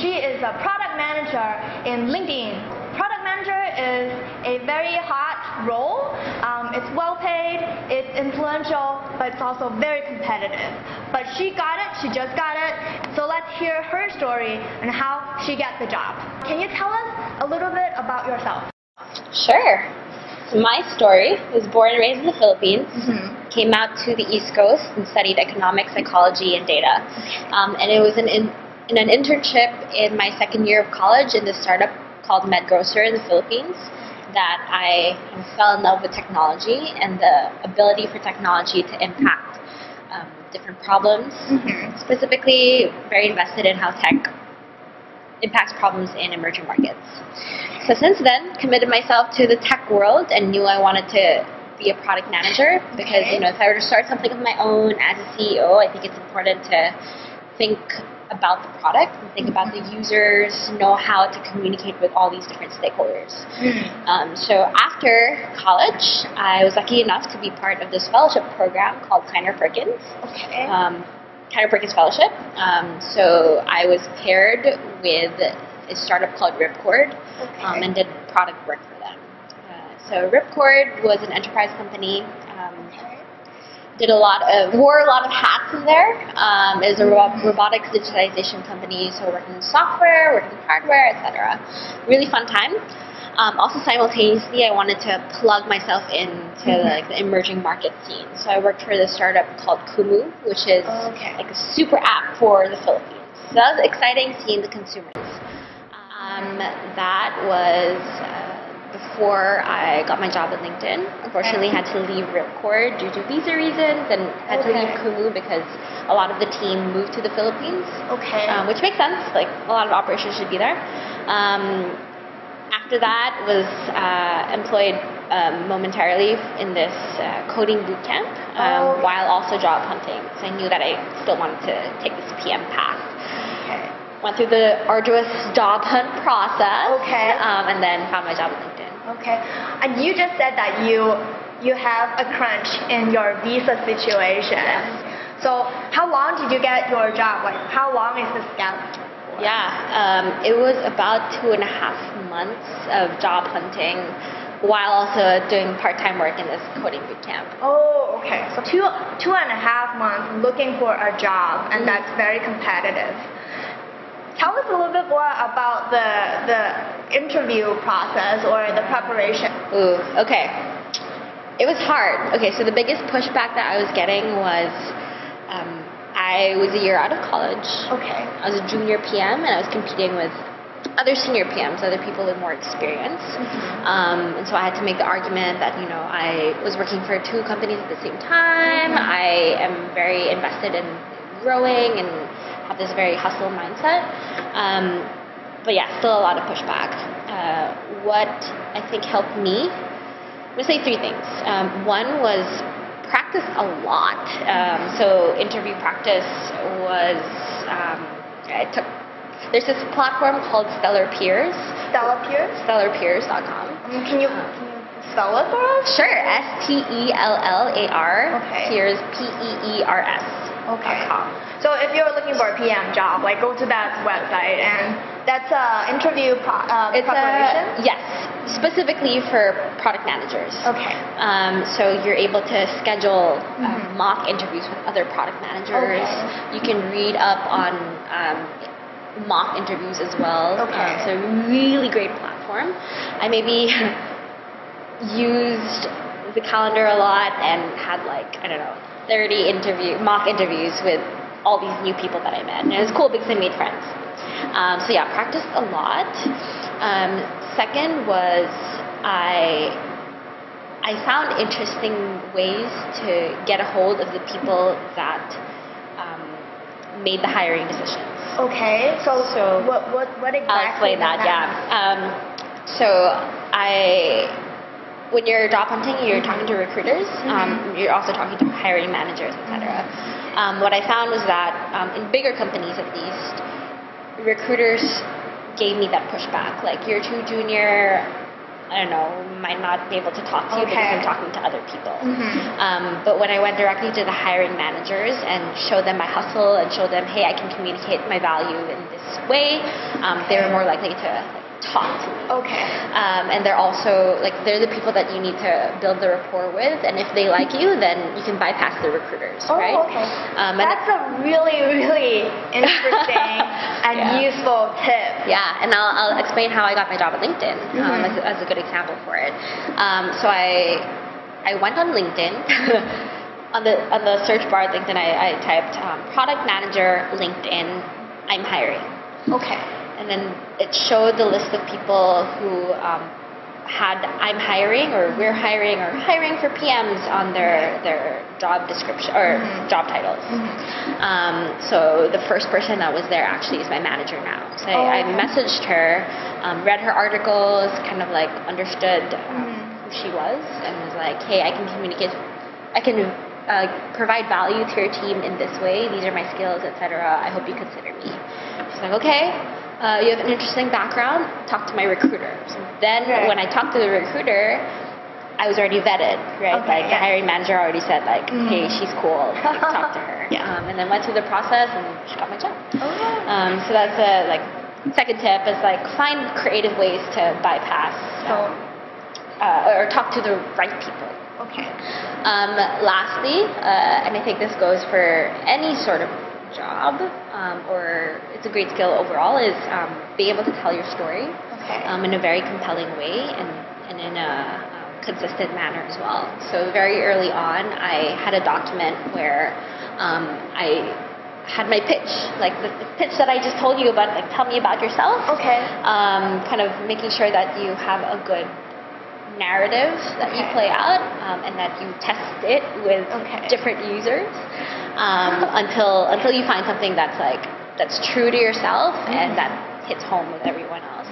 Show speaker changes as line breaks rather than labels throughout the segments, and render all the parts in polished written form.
she is a product manager in LinkedIn. Product manager is a very hot role. It's well paid, it's influential, but it's also very competitive. But she got it, she just got it. So let's hear her story and how she got the job. Can you tell us a little bit about yourself?
Sure. So my story was born and raised in the Philippines, came out to the East Coast and studied economics, psychology, and data. And it was in an internship in my second year of college in this startup called MedGrocer in the Philippines that I fell in love with technology and the ability for technology to impact different problems. Specifically, very invested in how tech impacts problems in emerging markets. So since then, committed myself to the tech world and knew I wanted to be a product manager because, if I were to start something of my own as a CEO, I think it's important to think about the product and think about the users, know how to communicate with all these different stakeholders. So after college, I was lucky enough to be part of this fellowship program called Kleiner Perkins. Kleiner Perkins Fellowship. So I was paired with a startup called Ripcord and did product work for them. So Ripcord was an enterprise company. Wore a lot of hats in there. It was a robotics digitalization company, so working in software, working in hardware, etc. Really fun time. Also simultaneously, I wanted to plug myself into the emerging market scene. So I worked for this startup called Kumu, which is like a super app for the Philippines. So that was exciting seeing the consumers. That was before I got my job at LinkedIn. Unfortunately, had to leave Ripcord due to visa reasons and had to leave Kumu because a lot of the team moved to the Philippines, which makes sense. Like a lot of operations should be there. After that, was employed momentarily in this coding bootcamp while also job hunting. So I knew that I still wanted to take this PM path. Went through the arduous job hunt process, and then found my job at LinkedIn.
And you just said that you have a crunch in your visa situation. So how long did you get your job? Like how long is the gap?
It was about 2.5 months of job hunting while also doing part-time work in this coding bootcamp.
So two and a half months looking for a job, and that's very competitive. Tell us a little bit more about the interview process or the preparation.
It was hard. So the biggest pushback that I was getting was I was a year out of college. I was a junior PM and I was competing with other senior PMs, other people with more experience. And so I had to make the argument that, I was working for 2 companies at the same time. I am very invested in growing and have this very hustle mindset. But still a lot of pushback. What I think helped me, I'm going to say 3 things. One was practice a lot. So interview practice was, there's this platform called Stellar Peers.
Stellar Peers?
StellarPeers.com.
Can you spell it for us?
Sure. STELLAR. Peers, PEERS.
So if you're looking for a PM job, go to that website, and that's interview preparation?
Yes, specifically for product managers. So you're able to schedule mock interviews with other product managers. You can read up on mock interviews as well. So really great platform. I maybe used the calendar a lot and had 30 mock interviews with all these new people that I met. And it was cool because I made friends. Practiced a lot. Second was I found interesting ways to get a hold of the people that made the hiring decisions.
So what exactly?
I'll explain that. When you're job hunting, you're talking to recruiters. You're also talking to hiring managers, etc. What I found was that in bigger companies, at least, recruiters gave me that pushback. You're too junior. I don't know, might not be able to talk to you because I'm talking to other people. But when I went directly to the hiring managers and showed them my hustle and showed them, hey, I can communicate my value in this way, they were more likely to talk to me. And they're also, they're the people that you need to build the rapport with, and if they like you, then you can bypass the recruiters, right?
That's a really, really interesting and useful tip.
Yeah, and I'll explain how I got my job at LinkedIn as a good example for it. So I went on LinkedIn. on the search bar at LinkedIn, I typed product manager LinkedIn, I'm hiring. And then it showed the list of people who had I'm hiring or we're hiring or hiring for PMs on their job description or job titles. So the first person that was there actually is my manager now. So I messaged her, read her articles, kind of understood who she was, and was like, hey, I can communicate, I can provide value to your team in this way. These are my skills, etc. I hope you consider me. She's like, okay. You have an interesting background, talk to my recruiter. So then when I talked to the recruiter, I was already vetted, right? The hiring manager already said hey, she's cool, talk to her. And then went through the process and she got my job. So that's a second tip is find creative ways to bypass or talk to the right people. Lastly, and I think this goes for any sort of job, or it's a great skill overall, is being able to tell your story in a very compelling way and in a consistent manner as well. So very early on, I had a document where I had my pitch, the pitch that I just told you about, tell me about yourself. Kind of making sure that you have a good narrative that you play out, and that you test it with different users until you find something that's true to yourself and that hits home with everyone else.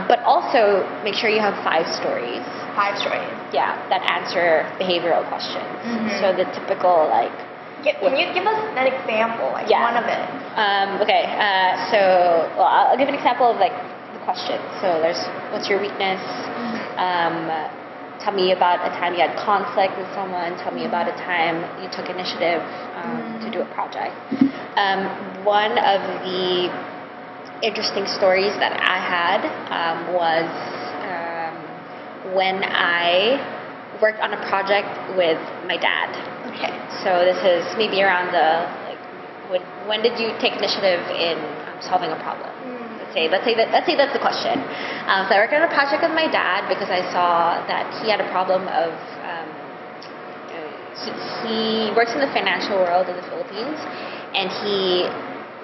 But also make sure you have 5 stories.
5 stories.
Yeah, that answer behavioral questions. So the typical
Can you give us an example, one of it?
So I'll give an example of the question. So there's, what's your weakness? Tell me about a time you had conflict with someone. Tell me about a time you took initiative to do a project. One of the interesting stories that I had was when I worked on a project with my dad. So this is maybe around when did you take initiative in solving a problem? Let's say that's the question. So I worked on a project with my dad because I saw that he had a problem of he works in the financial world in the Philippines, and he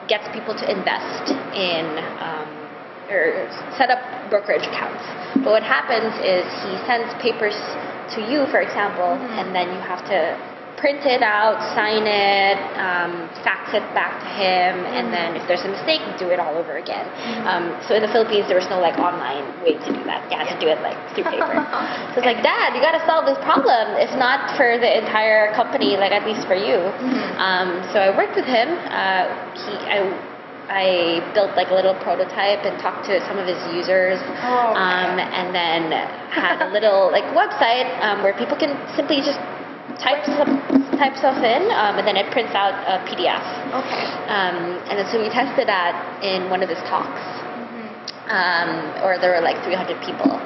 gets people to invest in or set up brokerage accounts. But what happens is he sends papers to you, for example, and then you have to print it out, sign it, fax it back to him, and then if there's a mistake, do it all over again. So in the Philippines, there was no online way to do that. You had to do it through paper. So it's Dad, you got to solve this problem. It's not for the entire company, at least for you. So I worked with him. I built a little prototype and talked to some of his users, and then had a little website where people can simply just type stuff in, and then it prints out a PDF. And then so we tested that in one of his talks, or there were 300 people.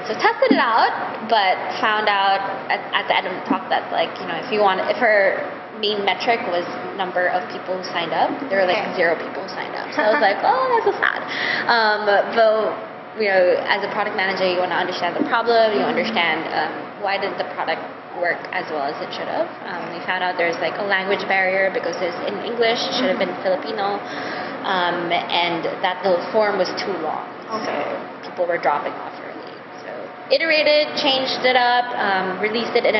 So tested it out, but found out at the end of the talk that if her main metric was number of people who signed up, there were 0 people who signed up. So I was oh, that's so sad. But as a product manager, you want to understand the problem. You understand why did the product work as well as it should have. We found out there's a language barrier because it's in English, it should have been Filipino, and that the form was too long. So people were dropping off early. So iterated, changed it up, released it in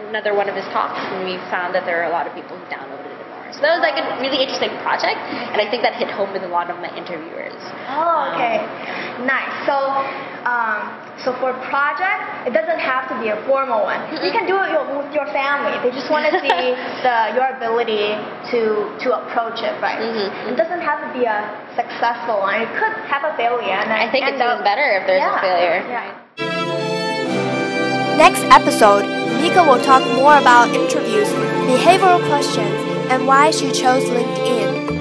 another one of his talks, and we found that there are a lot of people who downloaded it more. So that was a really interesting project, and I think that hit home with a lot of my interviewers.
Nice. So for a project, it doesn't have to be a formal one. You can do it with your family. They just want to see your ability to approach it, right? It doesn't have to be a successful one. It could have a failure. And
I think it's even better if there's a failure.
Yeah.
Next episode, Mika will talk more about interviews, behavioral questions, and why she chose LinkedIn.